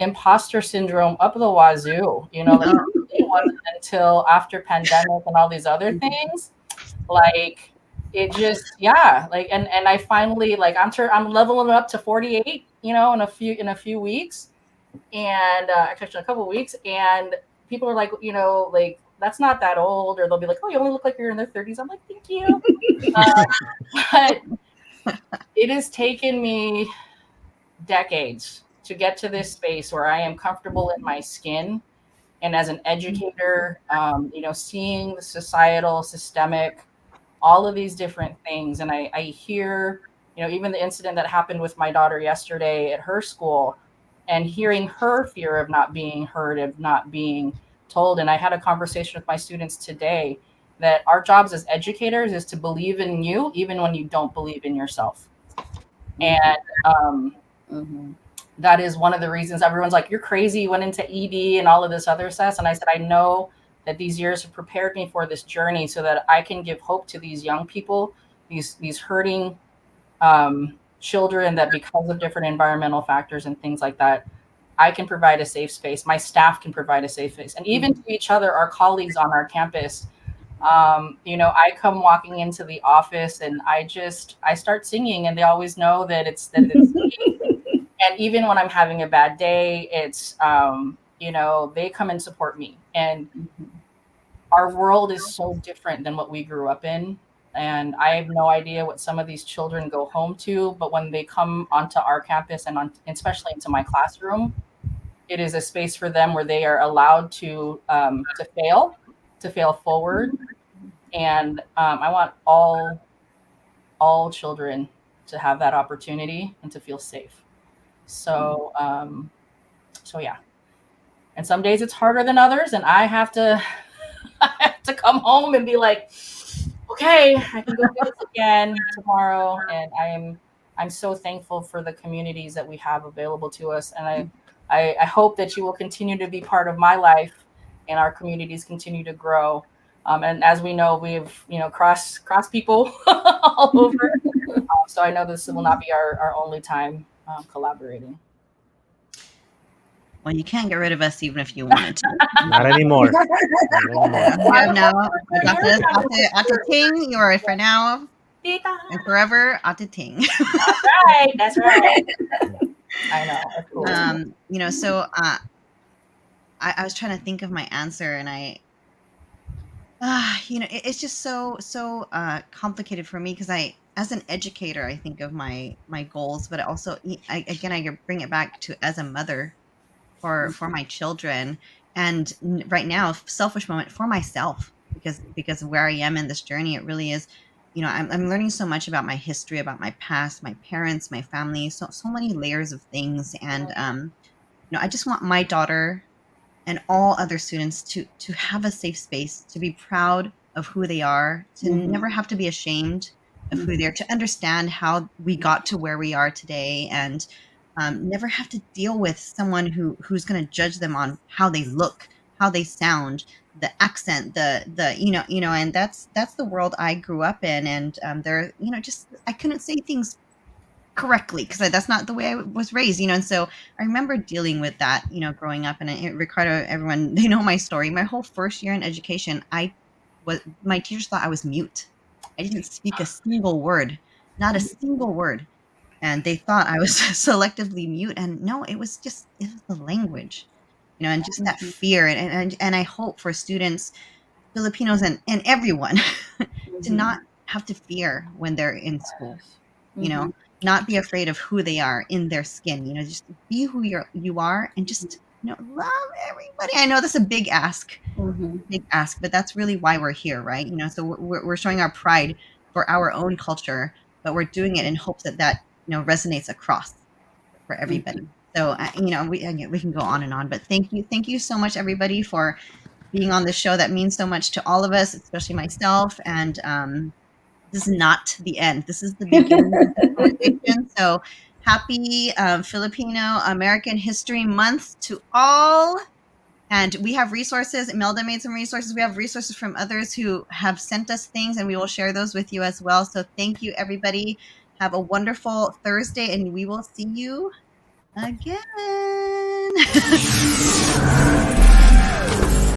C: imposter syndrome up the wazoo, like it wasn't until after pandemic and all these other things, like it just, like, and I finally, like, I'm leveling up to 48, in a few weeks, and actually in a couple of weeks, and people are like, like, that's not that old, or they'll be like, oh, you only look like you're in their 30s. I'm like, thank you. But it has taken me decades to get to this space where I am comfortable in my skin. And as an educator, seeing the societal, systemic, all of these different things. And I hear, even the incident that happened with my daughter yesterday at her school, and hearing her fear of not being heard, of not being told. And I had a conversation with my students today that our jobs as educators is to believe in you, even when you don't believe in yourself. And
E: Mhm.
C: that is one of the reasons everyone's like, you're crazy, you went into ED and all of this other stuff. And I said, I know that these years have prepared me for this journey so that I can give hope to these young people, these hurting children, that because of different environmental factors and things like that, I can provide a safe space. My staff can provide a safe space. And even to each other, our colleagues on our campus, I come walking into the office and I start singing, and they always know that it's me. And even when I'm having a bad day, it's, they come and support me. And our world is so different than what we grew up in. And I have no idea what some of these children go home to, but when they come onto our campus and especially into my classroom, it is a space for them where they are allowed to fail forward. And I want all children to have that opportunity and to feel safe. So yeah. And some days it's harder than others, and I have to come home and be like, okay, I can go do this again tomorrow. And I'm so thankful for the communities that we have available to us. And I hope that you will continue to be part of my life and our communities continue to grow. And as we know, we've, cross people all over. So I know this will not be our only time collaborating.
A: Well, you can't get rid of us even if you wanted to.
D: Not anymore. Not anymore.
A: We have now, Ate Ting, you are for now and forever Ate Ting.
C: That's right. I know. That's cool.
A: So I was trying to think of my answer, and it's just so complicated for me because as an educator, I think of my goals, but also I bring it back to as a mother for my children, and right now, selfish moment for myself because of where I am in this journey. It really is, I'm learning so much about my history, about my past, my parents, my family, so many layers of things, and I just want my daughter and all other students to have a safe space, to be proud of who they are, to never have to be ashamed of who they are, to understand how we got to where we are today, and never have to deal with someone who's going to judge them on how they look, how they sound, the accent, and that's the world I grew up in, and there, just I couldn't say things correctly because that's not the way I was raised, and so I remember dealing with that, growing up. And Ricardo, everyone, they know my story. My whole first year in education, my teachers thought I was mute. I didn't speak a single word, not a single word. And they thought I was selectively mute. And no, it was the language, and just that fear. And I hope for students, Filipinos and everyone, to not have to fear when they're in school, not be afraid of who they are in their skin, just be who you are, and just, love everybody. I know that's a big ask, but that's really why we're here, right? So we're showing our pride for our own culture, but we're doing it in hopes that resonates across for everybody. So we can go on and on, but thank you so much, everybody, for being on the show. That means so much to all of us, especially myself. And this is not the end. This is the beginning of the conversation. So happy Filipino American History Month to all. And we have resources. Imelda made some resources. We have resources from others who have sent us things, and we will share those with you as well. So thank you, everybody. Have a wonderful Thursday, and we will see you again.